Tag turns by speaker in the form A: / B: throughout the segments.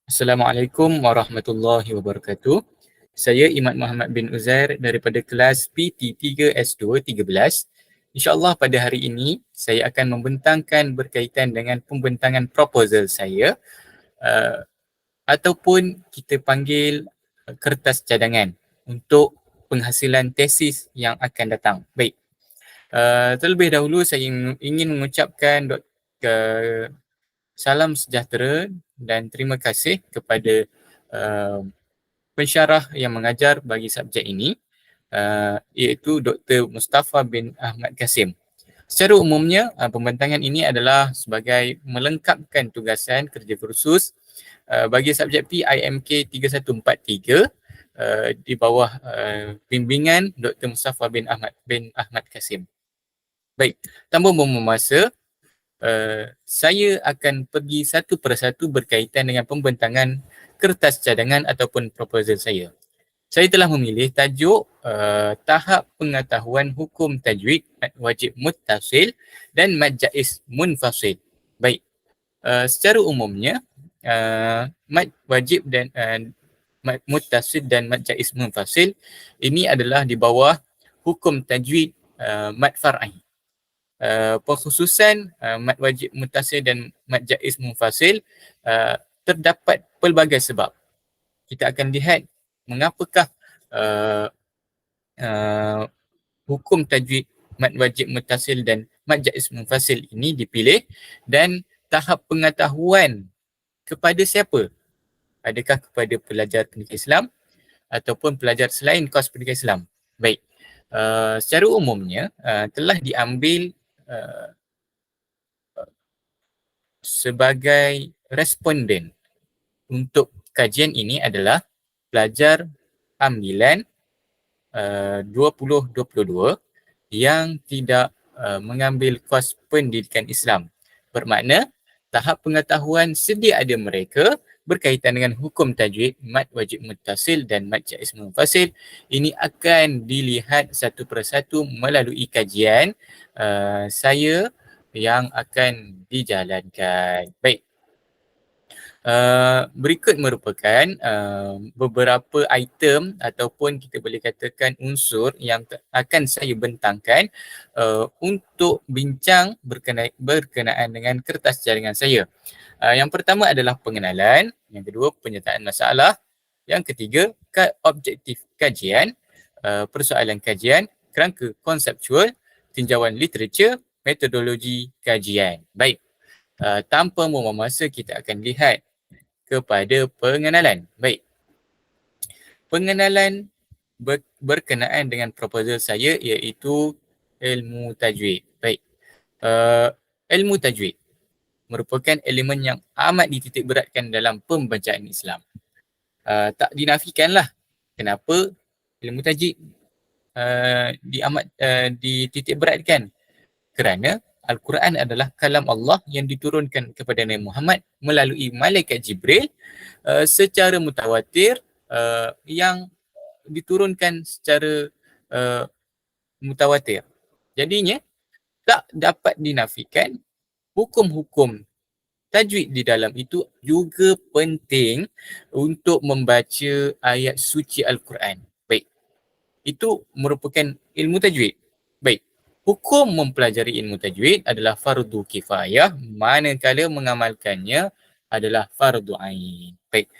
A: Assalamualaikum warahmatullahi wabarakatuh. Saya Imad Muhammad bin Uzair daripada kelas PT3S2 13. InsyaAllah pada hari ini saya akan membentangkan berkaitan dengan pembentangan proposal saya ataupun kita panggil kertas cadangan untuk penghasilan tesis yang akan datang. Baik. Terlebih dahulu saya ingin mengucapkan salam sejahtera dan terima kasih kepada pensyarah yang mengajar bagi subjek ini, iaitu Dr. Mustafa bin Ahmad Kasim. Secara umumnya, pembentangan ini adalah sebagai melengkapkan tugasan kerja kursus bagi subjek PIMK 3143 di bawah bimbingan Dr. Mustafa bin Ahmad Kasim. Baik, tanpa membuang masa, saya akan pergi satu persatu berkaitan dengan pembentangan kertas cadangan ataupun proposal saya. Saya telah memilih tajuk tahap pengetahuan hukum tajwid, mad wajib muttasil dan mad jaiz munfasil. Baik, secara umumnya mad wajib dan mad muttasil dan mad jaiz munfasil ini adalah di bawah hukum tajwid mad far'i. Pengkhususan mad wajib muttasil dan mad jaiz munfasil terdapat pelbagai sebab. Kita akan lihat mengapakah hukum tajwid mad wajib muttasil dan mad jaiz munfasil ini dipilih dan tahap pengetahuan kepada siapa? Adakah kepada pelajar pendidikan Islam ataupun pelajar selain kos pendidikan Islam? Baik. Secara umumnya telah diambil sebagai responden untuk kajian ini adalah pelajar ambilan 2022 yang tidak mengambil kos pendidikan Islam. Bermakna tahap pengetahuan sedia ada mereka berkaitan dengan hukum tajwid, mad wajib muttasil dan mad jaiz munfasil. Ini akan dilihat satu persatu melalui kajian saya yang akan dijalankan. Baik. Berikut merupakan beberapa item ataupun kita boleh katakan unsur yang akan saya bentangkan untuk bincang berkenaan dengan kertas cadangan saya. Yang pertama adalah pengenalan, yang kedua penyertaan masalah, yang ketiga objektif kajian, persoalan kajian, kerangka konseptual, tinjauan literature, metodologi kajian. Baik, tanpa membuang masa kita akan lihat kepada pengenalan. Baik. Pengenalan berkenaan dengan proposal saya iaitu ilmu tajwid. Baik. Ilmu tajwid merupakan elemen yang amat dititik beratkan dalam pembacaan Islam. Tak dinafikanlah kenapa ilmu tajwid dititik beratkan. Kerana Al-Quran adalah kalam Allah yang diturunkan kepada Nabi Muhammad melalui malaikat Jibril secara mutawatir, yang diturunkan secara mutawatir. Jadinya tak dapat dinafikan hukum-hukum tajwid di dalam itu juga penting untuk membaca ayat suci Al-Quran. Baik. Itu merupakan ilmu tajwid. Baik. Hukum mempelajari ilmu tajwid adalah fardu kifayah, manakala mengamalkannya adalah fardu ain. Baik.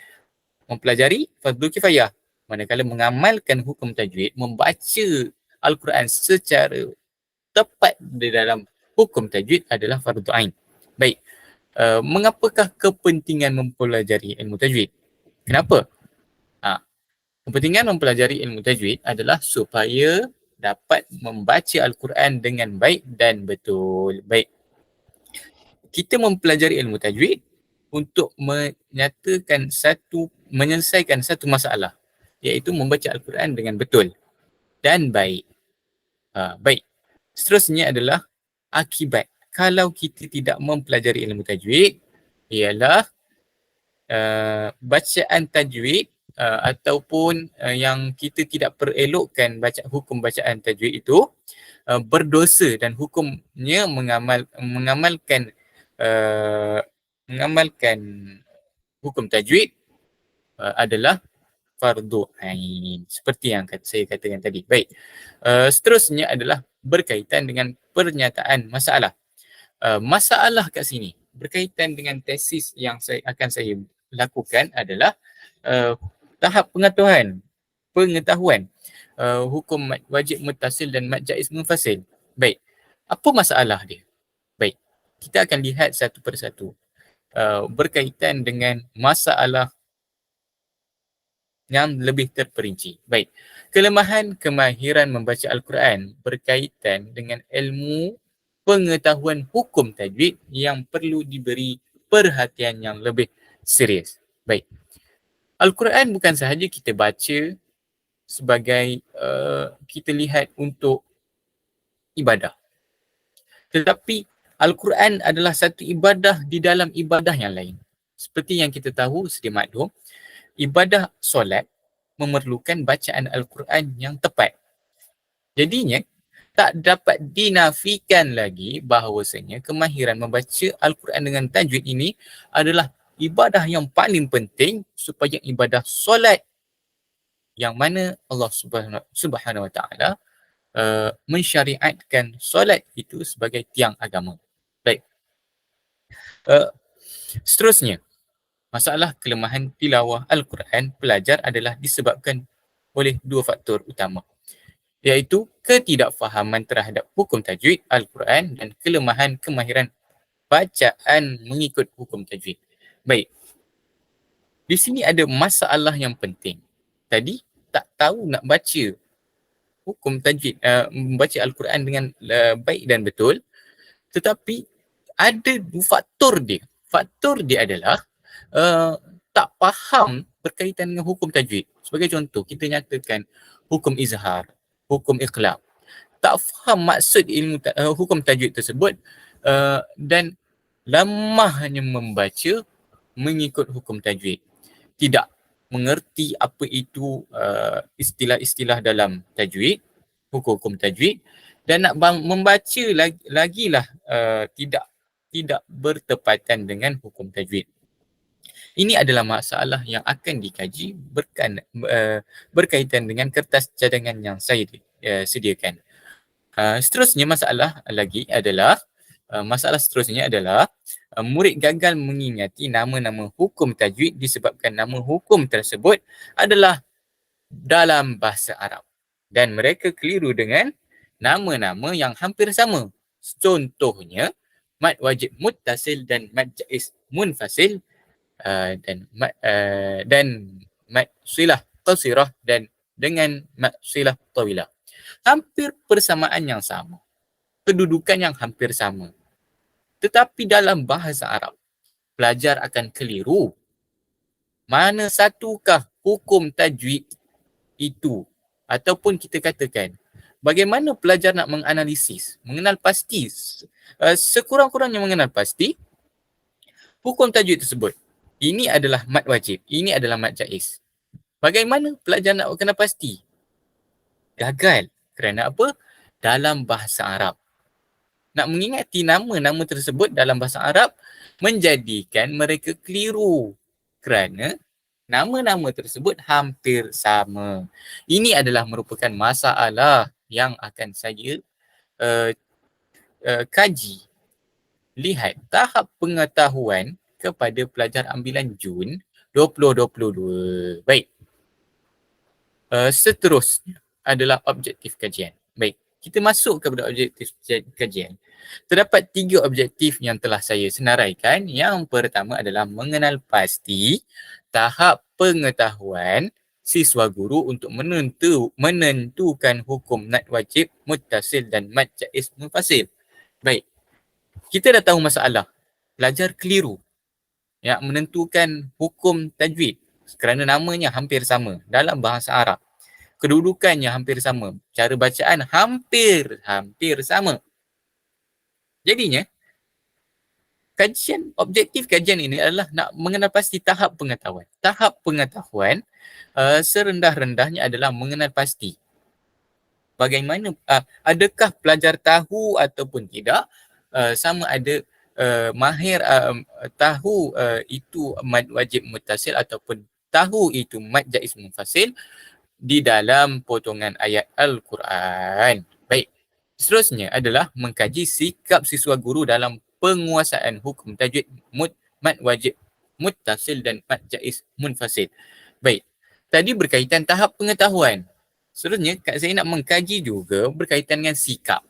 A: Mempelajari fardu kifayah, manakala mengamalkan hukum tajwid, membaca Al-Quran secara tepat di dalam hukum tajwid adalah fardu ain. Baik. Mengapakah kepentingan mempelajari ilmu tajwid? Kenapa? Kepentingan mempelajari ilmu tajwid adalah supaya dapat membaca Al-Quran dengan baik dan betul. Baik. Kita mempelajari ilmu tajwid untuk menyelesaikan satu masalah, iaitu membaca Al-Quran dengan betul dan baik. Baik. Seterusnya adalah akibat. Kalau kita tidak mempelajari ilmu tajwid, ialah bacaan tajwid ataupun yang kita tidak perelokkan hukum bacaan tajwid itu berdosa dan hukumnya mengamalkan mengamalkan hukum tajwid adalah fardu ain, seperti yang saya katakan tadi. Baik. Seterusnya adalah berkaitan dengan pernyataan masalah. Masalah kat sini berkaitan dengan tesis yang saya lakukan adalah tahap pengetahuan hukum mad wajib muttasil dan mad jaiz munfasil. Baik. Apa masalah dia? Baik. Kita akan lihat satu persatu. Berkaitan dengan masalah yang lebih terperinci. Baik. Kelemahan kemahiran membaca Al-Quran berkaitan dengan ilmu pengetahuan hukum tajwid yang perlu diberi perhatian yang lebih serius. Baik. Al-Quran bukan sahaja kita baca sebagai kita lihat untuk ibadah. Tetapi Al-Quran adalah satu ibadah di dalam ibadah yang lain. Seperti yang kita tahu sedia maklum, ibadah solat memerlukan bacaan Al-Quran yang tepat. Jadinya, tak dapat dinafikan lagi bahawasanya kemahiran membaca Al-Quran dengan tajwid ini adalah ibadah yang paling penting supaya ibadah solat yang mana Allah Subhanahu Wa Taala mensyariatkan solat itu sebagai tiang agama. Baik. Seterusnya, masalah kelemahan tilawah Al-Quran pelajar adalah disebabkan oleh dua faktor utama, iaitu ketidakfahaman terhadap hukum tajwid Al-Quran dan kelemahan kemahiran bacaan mengikut hukum tajwid. Baik. Di sini ada masalah yang penting. Tadi tak tahu nak baca hukum tajwid, membaca Al-Quran dengan baik dan betul, tetapi ada dua faktor dia. Faktor dia adalah tak faham berkaitan dengan hukum tajwid. Sebagai contoh, kita nyatakan hukum izhar, hukum iqlab. Tak faham maksud hukum tajwid tersebut dan lemahnya membaca mengikut hukum tajwid. Tidak mengerti apa itu istilah-istilah dalam tajwid, hukum tajwid, dan nak membaca lagilah tidak bertepatan dengan hukum tajwid. Ini adalah masalah yang akan dikaji berkaitan dengan kertas cadangan yang saya sediakan. Seterusnya masalah adalah murid gagal mengingati nama-nama hukum tajwid disebabkan nama hukum tersebut adalah dalam bahasa Arab dan mereka keliru dengan nama-nama yang hampir sama. Contohnya mad wajib muttasil dan mad jaiz munfasil, dan mad silah qasirah dan dengan mad silah tawilah. Hampir persamaan yang sama, kedudukan yang hampir sama. Tetapi dalam bahasa Arab, pelajar akan keliru mana satukah hukum tajwid itu, ataupun kita katakan bagaimana pelajar nak menganalisis, mengenal pasti, sekurang-kurangnya mengenal pasti hukum tajwid tersebut. Ini adalah mad wajib, ini adalah mad jaiz. Bagaimana pelajar nak kenal pasti? Gagal. Kerana apa? Dalam bahasa Arab. Nak mengingati nama-nama tersebut dalam bahasa Arab menjadikan mereka keliru kerana nama-nama tersebut hampir sama. Ini adalah merupakan masalah yang akan saya kaji. Lihat tahap pengetahuan kepada pelajar ambilan Jun 2022. Baik. Seterusnya adalah objektif kajian. Baik. Kita masuk kepada objektif kajian. Terdapat 3 objektif yang telah saya senaraikan. Yang pertama adalah mengenal pasti tahap pengetahuan siswa guru untuk menentukan hukum mad wajib, muttasil dan mad jaiz munfasil. Baik. Kita dah tahu masalah. Pelajar keliru yang menentukan hukum tajwid kerana namanya hampir sama dalam bahasa Arab. Kedudukannya hampir sama. Cara bacaan hampir sama. Jadinya, objektif kajian ini adalah nak mengenal pasti tahap pengetahuan. Tahap pengetahuan Serendah-rendahnya adalah mengenal pasti bagaimana, adakah pelajar tahu ataupun tidak, sama ada mahir tahu itu mad wajib muttasil ataupun tahu itu mad jaiz munfasil di dalam potongan ayat Al-Quran. Baik. Seterusnya adalah mengkaji sikap siswa guru dalam penguasaan hukum tajwid mad wajib muttasil dan mad jaiz munfasil. Baik. Tadi berkaitan tahap pengetahuan. Seterusnya, saya nak mengkaji juga berkaitan dengan sikap.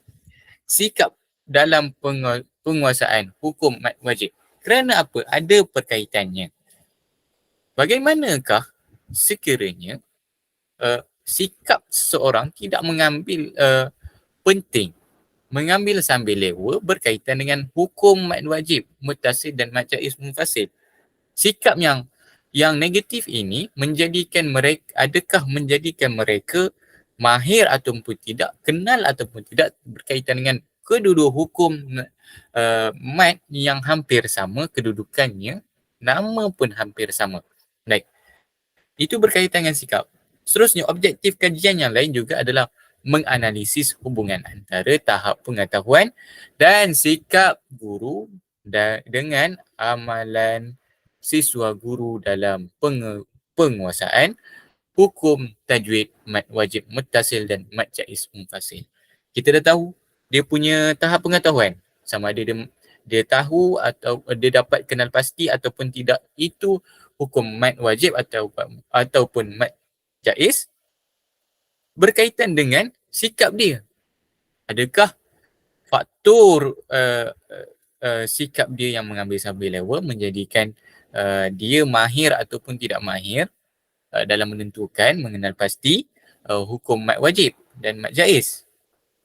A: Sikap dalam penguasaan hukum mad wajib. Kerana apa? Ada perkaitannya. Bagaimanakah sekiranya sikap seseorang tidak mengambil penting, mengambil sambil lewa berkaitan dengan hukum mad wajib muttasil dan mad jaiz munfasil? Sikap yang negatif ini menjadikan mereka, adakah menjadikan mereka mahir ataupun tidak, kenal ataupun tidak berkaitan dengan kedua hukum mad yang hampir sama kedudukannya, nama pun hampir sama. Baik. Itu berkaitan dengan sikap. Seterusnya, objektif kajian yang lain juga adalah menganalisis hubungan antara tahap pengetahuan dan sikap guru dengan amalan siswa guru dalam penguasaan hukum tajwid mad wajib muttasil dan mad jaiz munfasil. Kita dah tahu dia punya tahap pengetahuan, sama ada dia tahu atau dia dapat kenal pasti ataupun tidak itu hukum mad wajib ataupun mad jaiz, berkaitan dengan sikap dia. Adakah faktor sikap dia yang mengambil sambil lewa menjadikan dia mahir ataupun tidak mahir dalam menentukan, mengenal pasti hukum mad wajib dan mad jaiz.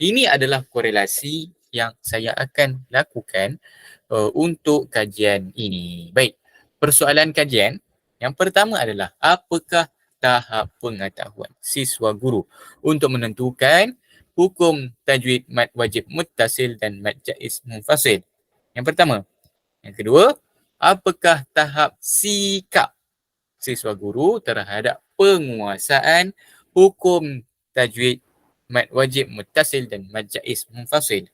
A: Ini adalah korelasi yang saya akan lakukan untuk kajian ini. Baik, persoalan kajian yang pertama adalah apakah tahap pengetahuan siswa guru untuk menentukan hukum tajwid mad wajib muttasil dan mad jaiz munfasil? Yang pertama. Yang kedua, apakah tahap sikap siswa guru terhadap penguasaan hukum tajwid mad wajib muttasil dan mad jaiz munfasil?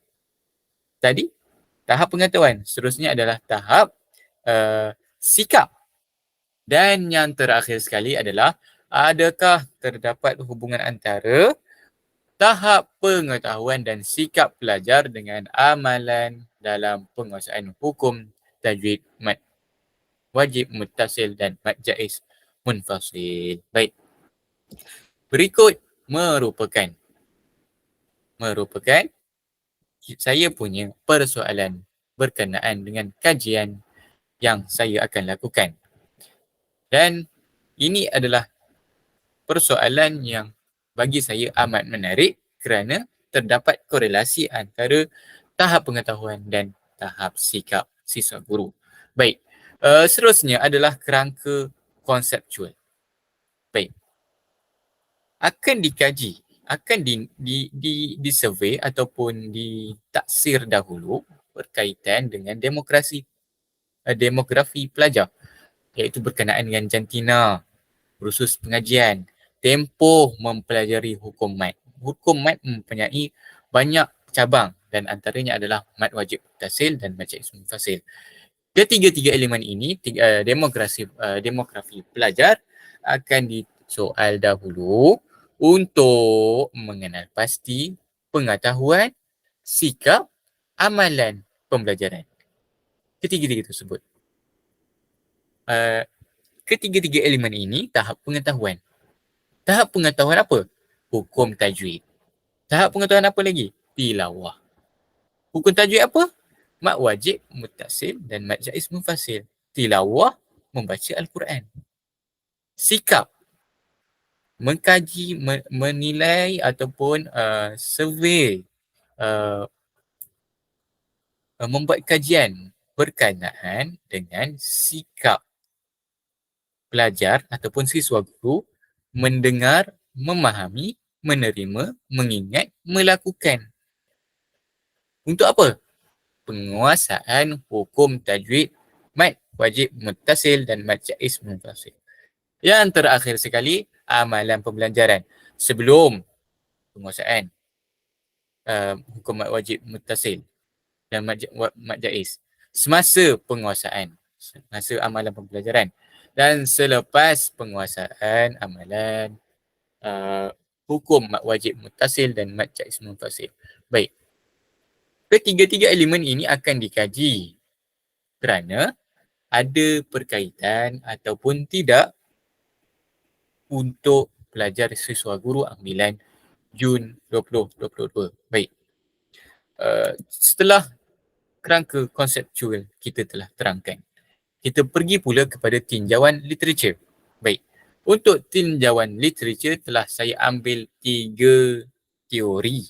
A: Tadi tahap pengetahuan, seterusnya adalah tahap sikap. Dan yang terakhir sekali adalah adakah terdapat hubungan antara tahap pengetahuan dan sikap pelajar dengan amalan dalam penguasaan hukum tajwid mad wajib muttasil dan mad jaiz munfasil. Baik. Berikut merupakan saya punya persoalan berkenaan dengan kajian yang saya akan lakukan. Dan ini adalah persoalan yang bagi saya amat menarik kerana terdapat korelasi antara tahap pengetahuan dan tahap sikap siswa guru. Baik, seterusnya adalah kerangka konseptual. Baik, akan dikaji, akan disurvey ataupun ditaksir dahulu berkaitan dengan demografi pelajar, iaitu berkenaan dengan jantina, kursus pengajian, tempoh mempelajari hukum mad. Hukum mad mempunyai banyak cabang dan antaranya adalah mad wajib muttasil dan mad jaiz munfasil. Ketiga-tiga elemen ini, demografi pelajar akan disoal dahulu untuk mengenal pasti pengetahuan, sikap, amalan pembelajaran. Ketiga-tiga tersebut. Ketiga-tiga elemen ini tahap pengetahuan. Tahap pengetahuan apa? Hukum tajwid. Tahap pengetahuan apa lagi? Tilawah. Hukum tajwid apa? Mad wajib muttasil dan mad jaiz munfasil. Tilawah, membaca Al-Quran. Sikap, mengkaji, menilai ataupun survey, membuat kajian berkenaan dengan sikap pelajar ataupun siswa guru mendengar, memahami, menerima, mengingat, melakukan. Untuk apa? Penguasaan hukum tajwid mad wajib muttasil dan mad jaiz munfasil. Yang terakhir sekali, amalan pembelajaran. Sebelum penguasaan hukum mat wajib muttasil dan mat jaiz. Semasa penguasaan, semasa amalan pembelajaran. Dan selepas penguasaan amalan hukum mat wajib muttasil dan mat jaiz munfasil. Baik. Ketiga-tiga elemen ini akan dikaji kerana ada perkaitan ataupun tidak untuk pelajar siswa guru ambilan Jun 2022. Baik. Setelah kerangka konseptual kita telah terangkan, kita pergi pula kepada tinjauan literatur. Baik. Untuk tinjauan literatur telah saya ambil 3 teori,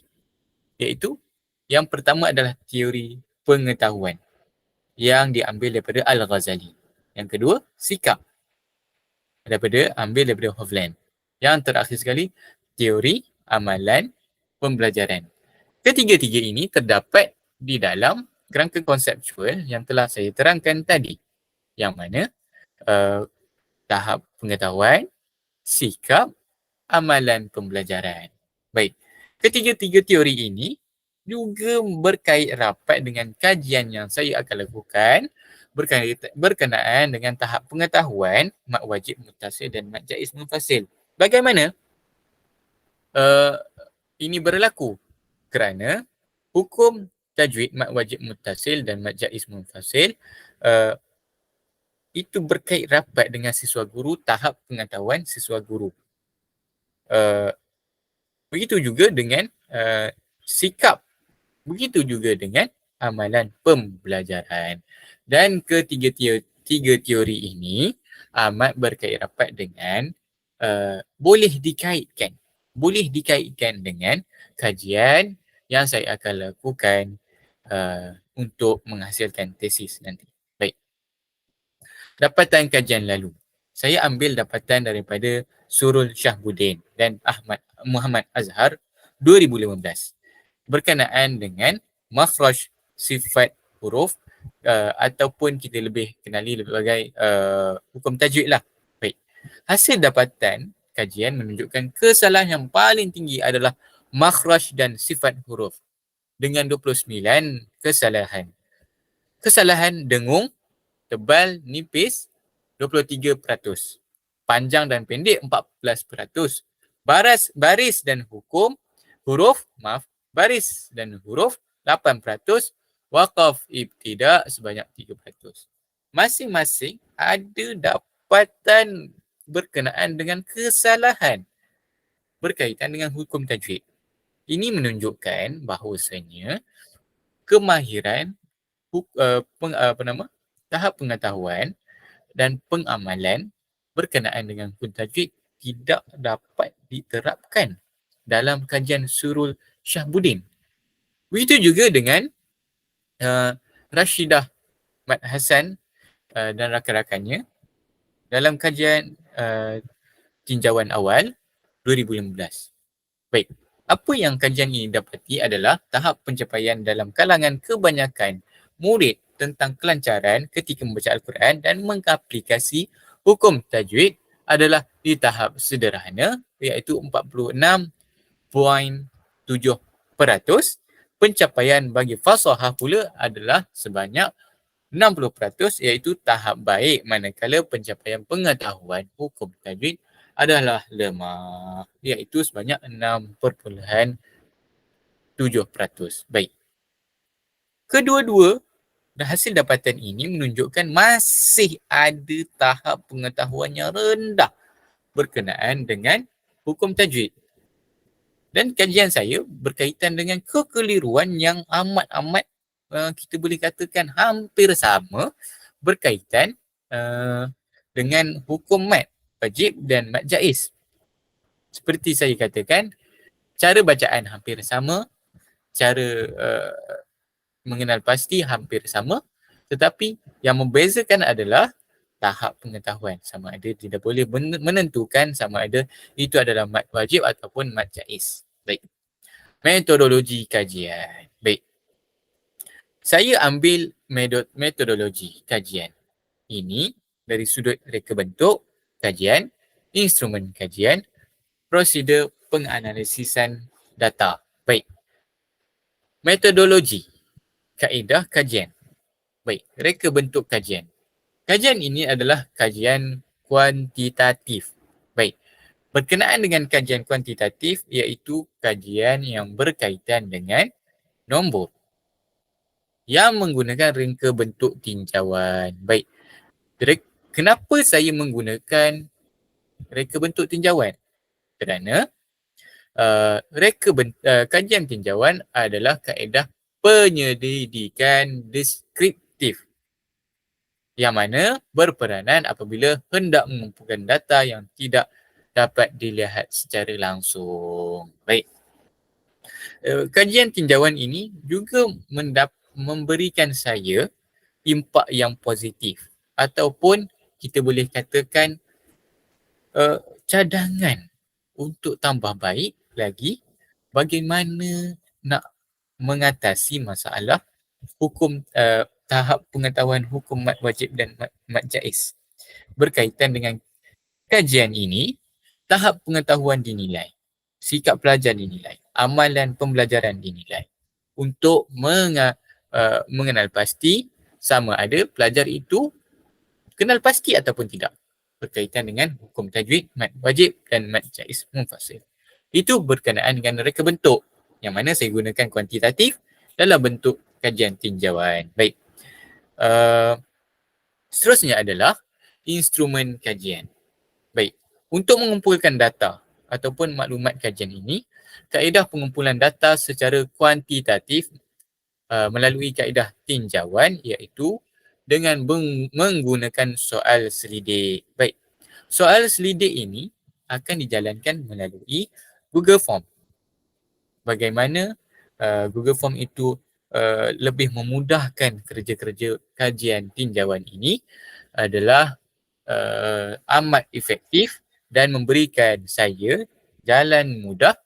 A: iaitu yang pertama adalah teori pengetahuan yang diambil daripada Al-Ghazali. Yang kedua, sikap ambil daripada Hovland. Yang terakhir sekali, teori amalan pembelajaran. Ketiga-tiga ini terdapat di dalam kerangka konseptual yang telah saya terangkan tadi. Yang mana tahap pengetahuan, sikap, amalan pembelajaran. Baik, ketiga-tiga teori ini juga berkait rapat dengan kajian yang saya akan lakukan berkenaan dengan tahap pengetahuan mat wajib muttasil dan mat jaiz munfasil. Bagaimana ini berlaku? Kerana hukum tajwid mat wajib muttasil dan mat jaiz munfasil itu berkait rapat dengan siswa guru, tahap pengetahuan siswa guru. Begitu juga dengan sikap. Begitu juga dengan amalan pembelajaran. Dan tiga teori ini amat berkait rapat dengan boleh dikaitkan dengan kajian yang saya akan lakukan untuk menghasilkan tesis nanti. Baik. Dapatan kajian lalu. Saya ambil dapatan daripada Surul Syahbuddin dan Muhammad Azhar 2015 berkenaan dengan makhraj sifat huruf ataupun kita lebih kenali sebagai hukum tajwid lah. Baik. Hasil dapatan kajian menunjukkan kesalahan yang paling tinggi adalah makhraj dan sifat huruf dengan 29 kesalahan. Kesalahan dengung, tebal, nipis 23%. Panjang dan pendek 14%. Baris dan baris dan huruf 8%. Waqaf ibtida sebanyak 3%. Masing-masing ada dapatan berkenaan dengan kesalahan berkaitan dengan hukum tajwid. Ini menunjukkan bahawasanya kemahiran tahap pengetahuan dan pengamalan berkenaan dengan hukum tajwid tidak dapat diterapkan dalam kajian Surul Syahbuddin. Begitu juga dengan Rashidah Mat Hasan dan rakan-rakannya dalam kajian tinjauan awal 2015. Baik, apa yang kajian ini dapati adalah tahap pencapaian dalam kalangan kebanyakan murid tentang kelancaran ketika membaca Al-Quran dan mengaplikasi hukum tajwid adalah di tahap sederhana, iaitu 46.7%. Pencapaian bagi fasahah pula adalah sebanyak 60%, iaitu tahap baik, manakala pencapaian pengetahuan hukum tajwid adalah lemah, iaitu sebanyak 6.7%. Baik. Kedua-dua hasil dapatan ini menunjukkan masih ada tahap pengetahuan yang rendah berkenaan dengan hukum tajwid. Dan kajian saya berkaitan dengan kekeliruan yang amat-amat kita boleh katakan hampir sama berkaitan dengan hukum mat wajib dan mat jaiz. Seperti saya katakan, cara bacaan hampir sama, cara mengenal pasti hampir sama, tetapi yang membezakan adalah tahap pengetahuan. Sama ada tidak boleh menentukan sama ada itu adalah mat wajib ataupun mat jaiz. Baik. Metodologi kajian. Baik. Saya ambil metodologi kajian ini dari sudut reka bentuk kajian instrumen kajian, prosedur penganalisisan data. Baik. Metodologi, kaedah kajian. Baik, reka bentuk kajian. Kajian ini adalah kajian kuantitatif. Baik, berkenaan dengan kajian kuantitatif iaitu kajian yang berkaitan dengan nombor yang menggunakan reka bentuk tinjauan. Baik, kenapa saya menggunakan reka bentuk tinjauan? Kerana kajian tinjauan adalah kaedah penyelidikan deskriptif yang mana berperanan apabila hendak mengumpulkan data yang tidak dapat dilihat secara langsung. Baik. Kajian tinjauan ini juga memberikan saya impak yang positif ataupun kita boleh katakan cadangan untuk tambah baik lagi bagaimana nak mengatasi masalah hukum tahap pengetahuan hukum mat wajib dan mat jaiz. Berkaitan dengan kajian ini, tahap pengetahuan dinilai, sikap pelajar dinilai, amalan pembelajaran dinilai untuk mengenal pasti sama ada pelajar itu kenal pasti ataupun tidak berkaitan dengan hukum tajwid, mat wajib dan mat jaiz munfasil. Itu berkenaan dengan reka bentuk yang mana saya gunakan kuantitatif dalam bentuk kajian tinjauan. Baik. Seterusnya adalah instrumen kajian. Baik, untuk mengumpulkan data ataupun maklumat kajian ini, kaedah pengumpulan data secara kuantitatif melalui kaedah tinjauan iaitu dengan menggunakan soal selidik. Baik, soal selidik ini akan dijalankan melalui Google Form. Bagaimana Google Form itu lebih memudahkan kerja-kerja kajian tinjauan ini adalah amat efektif dan memberikan saya jalan mudah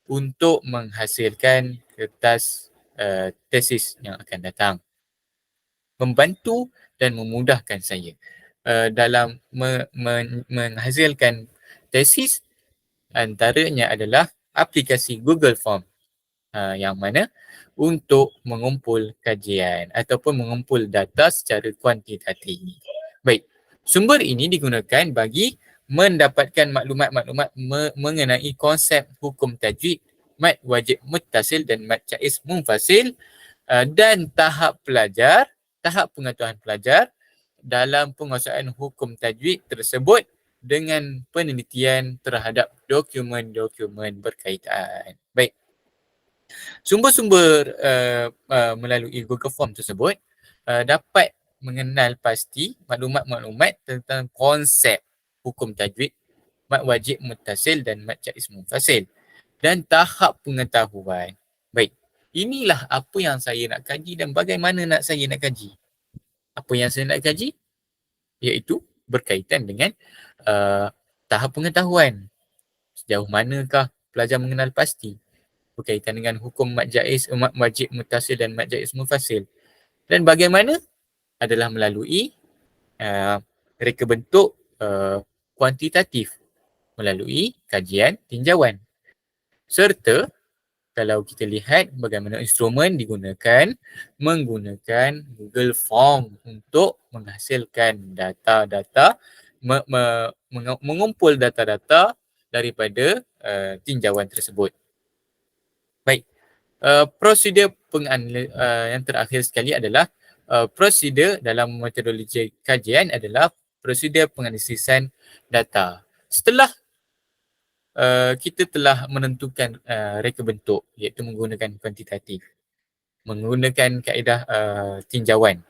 A: untuk menghasilkan kertas tesis yang akan datang. Membantu dan memudahkan saya dalam menghasilkan tesis, antaranya adalah aplikasi Google Form yang mana untuk mengumpul kajian ataupun mengumpul data secara kuantitatif. Baik, sumber ini digunakan bagi mendapatkan maklumat-maklumat mengenai konsep hukum tajwid, mat wajib muttasil dan mat jaiz munfasil dan tahap pengetahuan pelajar dalam penguasaan hukum tajwid tersebut dengan penelitian terhadap dokumen-dokumen berkaitan. Baik. Sumber-sumber melalui Google Form tersebut dapat mengenal pasti maklumat-maklumat tentang konsep hukum tajwid, mat wajib muttasil dan mat jaiz munfasil dan tahap pengetahuan. Baik, inilah apa yang saya nak kaji dan bagaimana saya nak kaji. Apa yang saya nak kaji? Iaitu berkaitan dengan tahap pengetahuan. Sejauh manakah pelajar mengenal pasti berkaitan dengan hukum mat jaiz, mat wajib muttasil dan mat jaiz munfasil. Dan bagaimana? Adalah melalui reka bentuk kuantitatif melalui kajian tinjauan. Serta kalau kita lihat bagaimana instrumen digunakan, menggunakan Google Form untuk menghasilkan data-data, mengumpul data-data daripada tinjauan tersebut. Baik, prosedur yang terakhir sekali adalah prosedur dalam metodologi kajian adalah prosedur penganalisisan data. Setelah kita telah menentukan reka bentuk iaitu menggunakan kuantitatif, menggunakan kaedah tinjauan,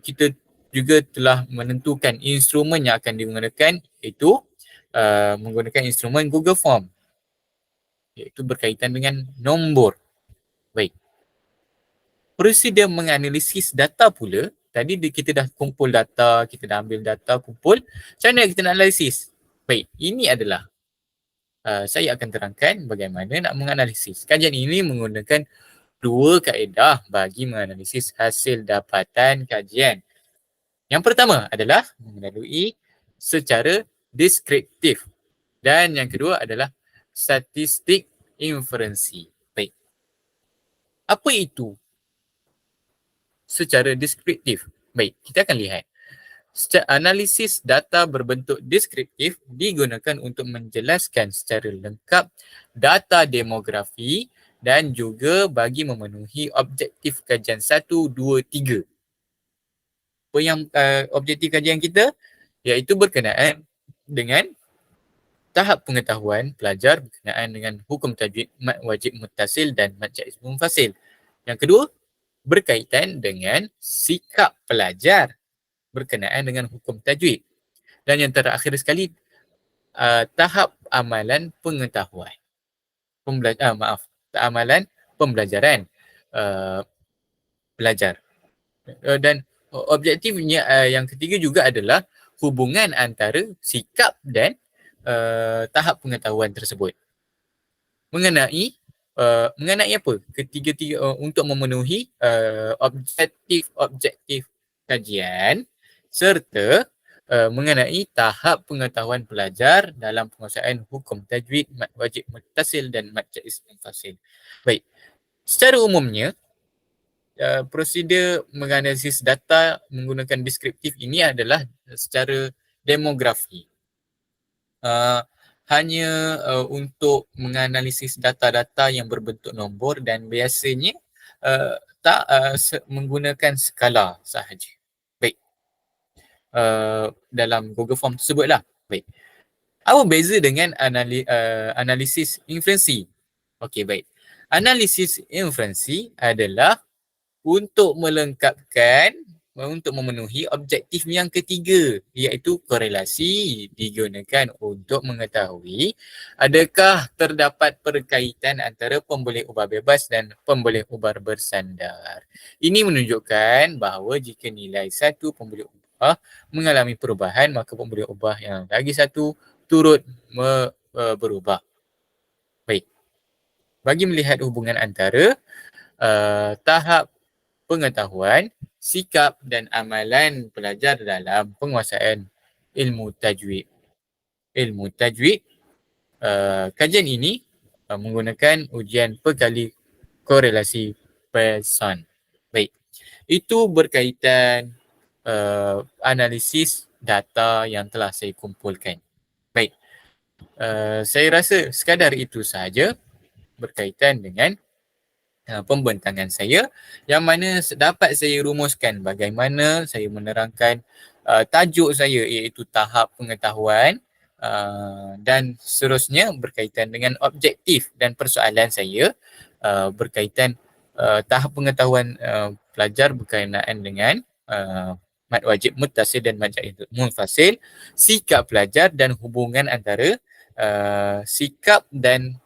A: kita juga telah menentukan instrumen yang akan digunakan iaitu menggunakan instrumen Google Form iaitu berkaitan dengan nombor. Baik. Prosedur menganalisis data pula, tadi kita dah kumpul data, kita dah ambil data, kumpul. Macam mana kita nak analisis? Baik, ini adalah saya akan terangkan bagaimana nak menganalisis. Kajian ini menggunakan dua kaedah bagi menganalisis hasil dapatan kajian. Yang pertama adalah melalui secara deskriptif. Dan yang kedua adalah statistik inferensi. Baik. Apa itu secara deskriptif? Baik, kita akan lihat. Analisis data berbentuk deskriptif digunakan untuk menjelaskan secara lengkap data demografi dan juga bagi memenuhi objektif kajian 1, 2, 3. Apa yang objektif kajian kita? Iaitu berkenaan dengan tahap pengetahuan pelajar berkenaan dengan hukum tajwid, mad wajib muttasil dan mad jaiz munfasil. Yang kedua, berkaitan dengan sikap pelajar berkenaan dengan hukum tajwid. Dan yang terakhir sekali, tahap amalan pengetahuan. Amalan pembelajaran pelajar. Dan objektifnya yang ketiga juga adalah hubungan antara sikap dan tahap pengetahuan tersebut. Mengenai apa? Ketiga-tiga untuk memenuhi objektif kajian serta mengenai tahap pengetahuan pelajar dalam penguasaan hukum tajwid, mad wajib muttasil dan mad jaiz munfasil. Baik. Secara umumnya, prosedur menganalisis data menggunakan deskriptif ini adalah secara demografi. Hanya untuk menganalisis data-data yang berbentuk nombor dan biasanya tak menggunakan skala sahaja. Baik. Dalam Google Form tersebutlah. Baik. Apa beza dengan analisis inferensi? Okey, baik. Analisis inferensi adalah untuk melengkapkan, untuk memenuhi objektif yang ketiga, iaitu korelasi digunakan untuk mengetahui adakah terdapat perkaitan antara pemboleh ubah bebas dan pemboleh ubah bersandar. Ini menunjukkan bahawa jika nilai satu pemboleh ubah mengalami perubahan, maka pemboleh ubah yang lagi satu turut berubah. Baik. Bagi melihat hubungan antara tahap pengetahuan, sikap dan amalan pelajar dalam penguasaan ilmu tajwid. Ilmu tajwid, kajian ini menggunakan ujian perkali korelasi Pearson. Baik, itu berkaitan analisis data yang telah saya kumpulkan. Baik, saya rasa sekadar itu sahaja berkaitan dengan pembentangan saya, yang mana dapat saya rumuskan bagaimana saya menerangkan tajuk saya, iaitu tahap pengetahuan, dan seterusnya berkaitan dengan objektif dan persoalan saya berkaitan tahap pengetahuan pelajar berkenaan dengan mad wajib muttasil dan mad jaiz munfasil, sikap pelajar dan hubungan antara sikap dan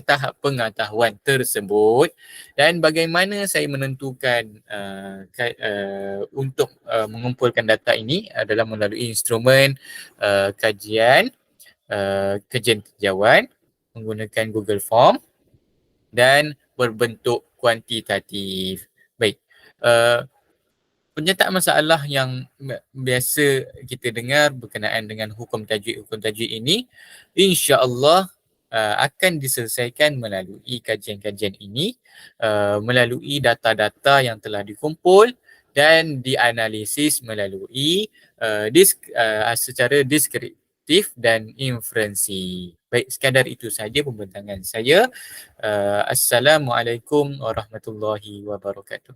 A: tahap pengetahuan tersebut, dan bagaimana saya menentukan untuk mengumpulkan data ini adalah melalui instrumen kajian tinjauan menggunakan Google Form dan berbentuk kuantitatif. Baik, penyertaan masalah yang biasa kita dengar berkenaan dengan hukum tajwid ini, insya-Allah akan diselesaikan melalui kajian-kajian ini, melalui data-data yang telah dikumpul dan dianalisis melalui secara deskriptif dan inferensi. Baik, sekadar itu sahaja pembentangan saya. Assalamualaikum warahmatullahi wabarakatuh.